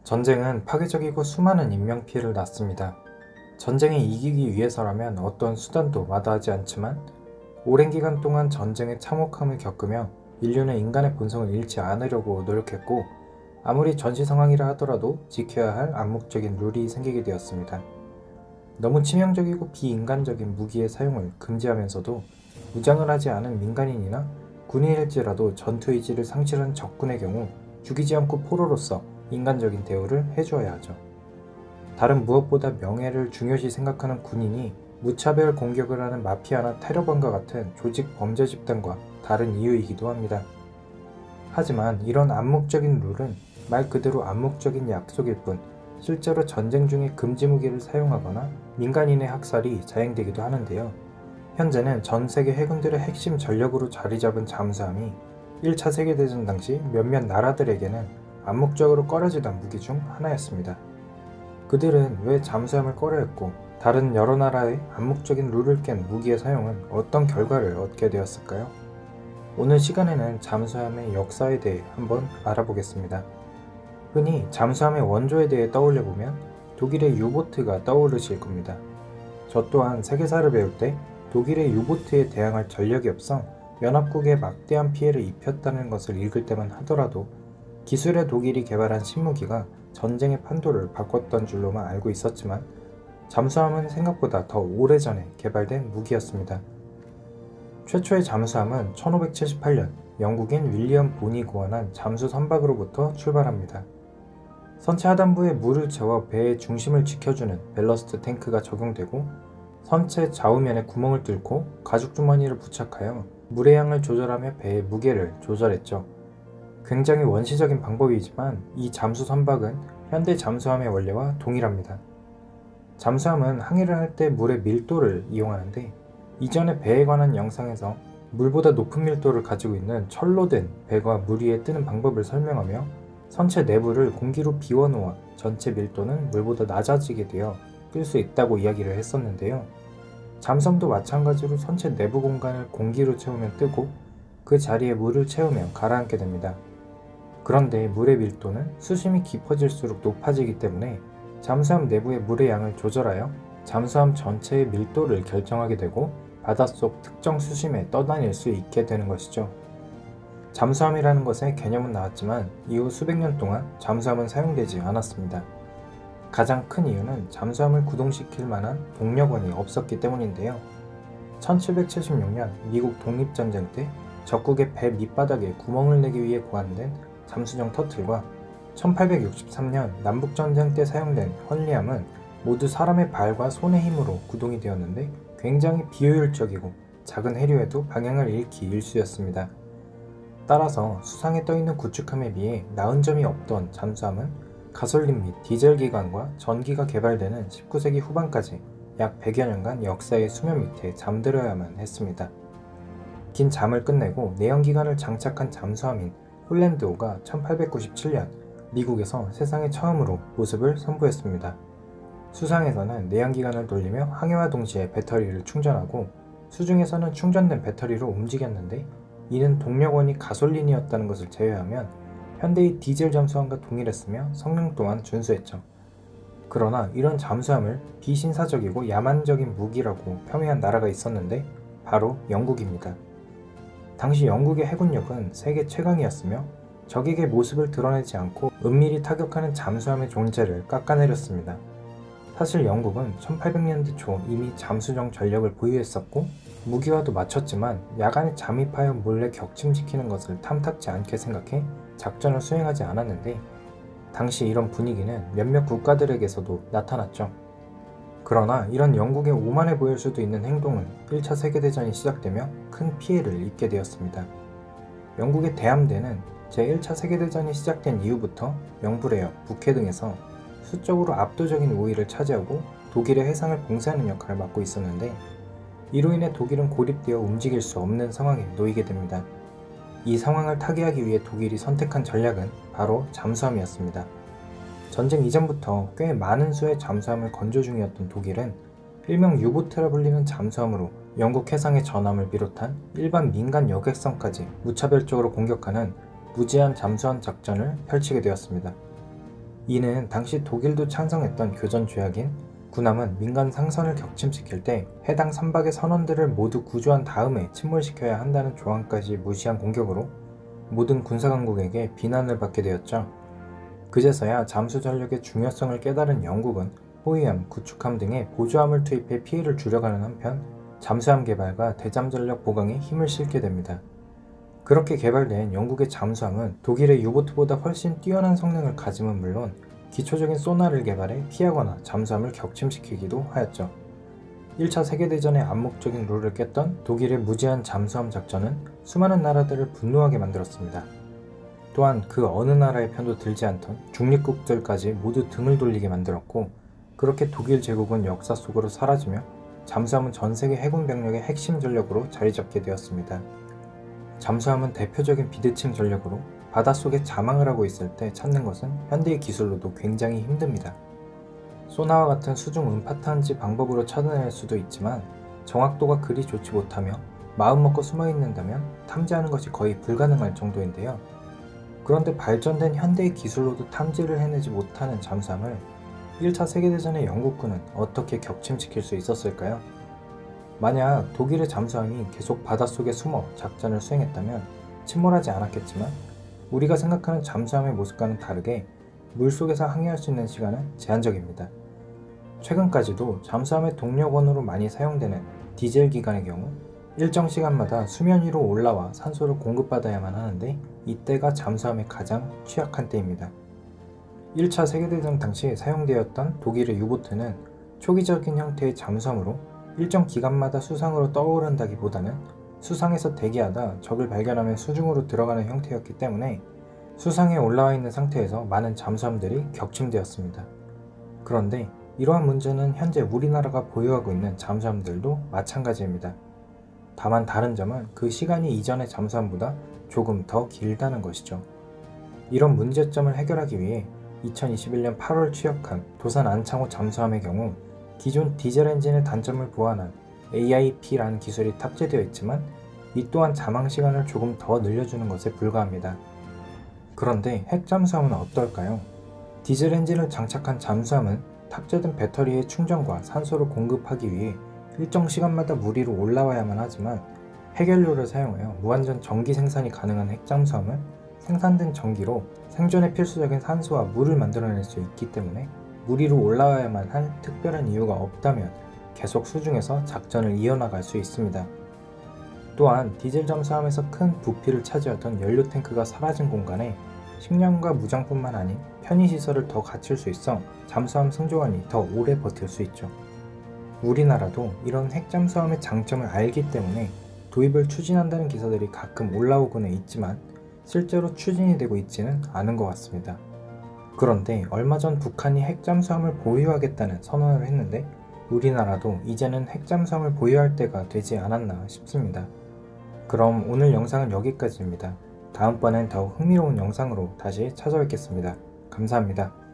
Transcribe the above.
전쟁은 파괴적이고 수많은 인명피해를 낳습니다. 전쟁에 이기기 위해서라면 어떤 수단도 마다하지 않지만 오랜 기간 동안 전쟁의 참혹함을 겪으며 인류는 인간의 본성을 잃지 않으려고 노력했고, 아무리 전시 상황이라 하더라도 지켜야 할 암묵적인 룰이 생기게 되었습니다. 너무 치명적이고 비인간적인 무기의 사용을 금지하면서도 무장을 하지 않은 민간인이나 군인일지라도 전투 의지를 상실한 적군의 경우 죽이지 않고 포로로서 인간적인 대우를 해주어야 하죠. 다른 무엇보다 명예를 중요시 생각하는 군인이 무차별 공격을 하는 마피아나 테러범과 같은 조직 범죄 집단과 다른 이유이기도 합니다. 하지만 이런 암묵적인 룰은 말 그대로 암묵적인 약속일 뿐, 실제로 전쟁 중에 금지 무기를 사용하거나 민간인의 학살이 자행되기도 하는데요. 현재는 전 세계 해군들의 핵심 전력으로 자리 잡은 잠수함이 1차 세계대전 당시 몇몇 나라들에게는 암묵적으로 꺼려지던 무기 중 하나였습니다. 그들은 왜 잠수함을 꺼려했고, 다른 여러 나라의 암묵적인 룰을 깬 무기의 사용은 어떤 결과를 얻게 되었을까요? 오늘 시간에는 잠수함의 역사에 대해 한번 알아보겠습니다. 흔히 잠수함의 원조에 대해 떠올려보면 독일의 유보트가 떠오르실 겁니다. 저 또한 세계사를 배울 때 독일의 유보트에 대항할 전력이 없어 연합국에 막대한 피해를 입혔다는 것을 읽을 때만 하더라도 기술의 독일이 개발한 신무기가 전쟁의 판도를 바꿨던 줄로만 알고 있었지만, 잠수함은 생각보다 더 오래전에 개발된 무기였습니다. 최초의 잠수함은 1578년 영국인 윌리엄 본이 고안한 잠수 선박으로부터 출발합니다. 선체 하단부에 물을 채워 배의 중심을 지켜주는 밸러스트 탱크가 적용되고, 선체 좌우면에 구멍을 뚫고 가죽 주머니를 부착하여 물의 양을 조절하며 배의 무게를 조절했죠. 굉장히 원시적인 방법이지만 이 잠수 선박은 현대 잠수함의 원리와 동일합니다. 잠수함은 항해를 할 때 물의 밀도를 이용하는데, 이전의 배에 관한 영상에서 물보다 높은 밀도를 가지고 있는 철로 된 배가 물 위에 뜨는 방법을 설명하며 선체 내부를 공기로 비워놓아 전체 밀도는 물보다 낮아지게 되어 뜰 수 있다고 이야기를 했었는데요. 잠수함도 마찬가지로 선체 내부 공간을 공기로 채우면 뜨고 그 자리에 물을 채우면 가라앉게 됩니다. 그런데 물의 밀도는 수심이 깊어질수록 높아지기 때문에 잠수함 내부의 물의 양을 조절하여 잠수함 전체의 밀도를 결정하게 되고 바닷속 특정 수심에 떠다닐 수 있게 되는 것이죠. 잠수함이라는 것의 개념은 나왔지만 이후 수백 년 동안 잠수함은 사용되지 않았습니다. 가장 큰 이유는 잠수함을 구동시킬 만한 동력원이 없었기 때문인데요. 1776년 미국 독립전쟁 때 적국의 배 밑바닥에 구멍을 내기 위해 고안된 잠수정 터틀과 1863년 남북전쟁 때 사용된 헐리함은 모두 사람의 발과 손의 힘으로 구동이 되었는데 굉장히 비효율적이고 작은 해류에도 방향을 잃기 일쑤였습니다. 따라서 수상에 떠있는 구축함에 비해 나은 점이 없던 잠수함은 가솔린 및 디젤 기관과 전기가 개발되는 19세기 후반까지 약 100여 년간 역사의 수면 밑에 잠들어야만 했습니다. 긴 잠을 끝내고 내연기관을 장착한 잠수함인 홀랜드호가 1897년 미국에서 세상에 처음으로 모습을 선보였습니다. 수상에서는 내연기관을 돌리며 항해와 동시에 배터리를 충전하고, 수중에서는 충전된 배터리로 움직였는데 이는 동력원이 가솔린이었다는 것을 제외하면 현대의 디젤 잠수함과 동일했으며 성능 또한 준수했죠. 그러나 이런 잠수함을 비신사적이고 야만적인 무기라고 폄훼한 나라가 있었는데 바로 영국입니다. 당시 영국의 해군력은 세계 최강이었으며 적에게 모습을 드러내지 않고 은밀히 타격하는 잠수함의 존재를 깎아내렸습니다. 사실 영국은 1800년대 초 이미 잠수정 전력을 보유했었고 무기와도 맞췄지만 야간에 잠입하여 몰래 격침시키는 것을 탐탁지 않게 생각해 작전을 수행하지 않았는데, 당시 이런 분위기는 몇몇 국가들에게서도 나타났죠. 그러나 이런 영국의 오만해 보일 수도 있는 행동은 1차 세계대전이 시작되며 큰 피해를 입게 되었습니다. 영국의 대함대는 제1차 세계대전이 시작된 이후부터 영불해역, 북해 등에서 수적으로 압도적인 우위를 차지하고 독일의 해상을 봉쇄하는 역할을 맡고 있었는데, 이로 인해 독일은 고립되어 움직일 수 없는 상황에 놓이게 됩니다. 이 상황을 타개하기 위해 독일이 선택한 전략은 바로 잠수함이었습니다. 전쟁 이전부터 꽤 많은 수의 잠수함을 건조 중이었던 독일은 일명 유보트라 불리는 잠수함으로 영국 해상의 전함을 비롯한 일반 민간 여객선까지 무차별적으로 공격하는 무제한 잠수함 작전을 펼치게 되었습니다. 이는 당시 독일도 찬성했던 교전 조약인 군함은 민간 상선을 격침시킬 때 해당 선박의 선원들을 모두 구조한 다음에 침몰시켜야 한다는 조항까지 무시한 공격으로 모든 군사강국에게 비난을 받게 되었죠. 그제서야 잠수 전력의 중요성을 깨달은 영국은 호위함, 구축함 등의 보조함을 투입해 피해를 줄여가는 한편 잠수함 개발과 대잠 전력 보강에 힘을 실게 됩니다. 그렇게 개발된 영국의 잠수함은 독일의 유보트보다 훨씬 뛰어난 성능을 가짐은 물론 기초적인 소나를 개발해 피하거나 잠수함을 격침시키기도 하였죠. 1차 세계대전의 암묵적인 룰을 깼던 독일의 무제한 잠수함 작전은 수많은 나라들을 분노하게 만들었습니다. 또한 그 어느 나라의 편도 들지 않던 중립국들까지 모두 등을 돌리게 만들었고, 그렇게 독일 제국은 역사 속으로 사라지며 잠수함은 전 세계 해군 병력의 핵심 전력으로 자리 잡게 되었습니다. 잠수함은 대표적인 비대칭 전력으로 바닷속에 자망을 하고 있을 때 찾는 것은 현대의 기술로도 굉장히 힘듭니다. 소나와 같은 수중 음파探지 방법으로 찾아낼 수도 있지만 정확도가 그리 좋지 못하며 마음먹고 숨어있는다면 탐지하는 것이 거의 불가능할 정도인데요. 그런데 발전된 현대의 기술로도 탐지를 해내지 못하는 잠수함을 1차 세계대전의 영국군은 어떻게 격침시킬 수 있었을까요? 만약 독일의 잠수함이 계속 바닷속에 숨어 작전을 수행했다면 침몰하지 않았겠지만 우리가 생각하는 잠수함의 모습과는 다르게 물속에서 항해할 수 있는 시간은 제한적입니다. 최근까지도 잠수함의 동력원으로 많이 사용되는 디젤 기관의 경우 일정 시간마다 수면 위로 올라와 산소를 공급받아야만 하는데 이때가 잠수함의 가장 취약한 때입니다. 1차 세계대전 당시 사용되었던 독일의 유보트는 초기적인 형태의 잠수함으로 일정 기간마다 수상으로 떠오른다기보다는 수상에서 대기하다 적을 발견하면 수중으로 들어가는 형태였기 때문에 수상에 올라와 있는 상태에서 많은 잠수함들이 격침되었습니다. 그런데 이러한 문제는 현재 우리나라가 보유하고 있는 잠수함들도 마찬가지입니다. 다만 다른 점은 그 시간이 이전의 잠수함보다 조금 더 길다는 것이죠. 이런 문제점을 해결하기 위해 2021년 8월 취역한 도산 안창호 잠수함의 경우 기존 디젤 엔진의 단점을 보완한 AIP라는 기술이 탑재되어 있지만 이 또한 자망 시간을 조금 더 늘려주는 것에 불과합니다. 그런데 핵잠수함은 어떨까요? 디젤 엔진을 장착한 잠수함은 탑재된 배터리의 충전과 산소를 공급하기 위해 일정 시간마다 물 위로 올라와야만 하지만 핵연료를 사용하여 무한전 전기 생산이 가능한 핵잠수함은 생산된 전기로 생존에 필수적인 산소와 물을 만들어낼 수 있기 때문에 물 위로 올라와야만 할 특별한 이유가 없다면 계속 수중에서 작전을 이어나갈 수 있습니다. 또한 디젤 잠수함에서 큰 부피를 차지하던 연료 탱크가 사라진 공간에 식량과 무장뿐만 아닌 편의시설을 더 갖출 수 있어 잠수함 승조원이 더 오래 버틸 수 있죠. 우리나라도 이런 핵잠수함의 장점을 알기 때문에 도입을 추진한다는 기사들이 가끔 올라오고는 있지만 실제로 추진이 되고 있지는 않은 것 같습니다. 그런데 얼마 전 북한이 핵잠수함을 보유하겠다는 선언을 했는데 우리나라도 이제는 핵잠수함을 보유할 때가 되지 않았나 싶습니다. 그럼 오늘 영상은 여기까지입니다. 다음번엔 더욱 흥미로운 영상으로 다시 찾아뵙겠습니다. 감사합니다.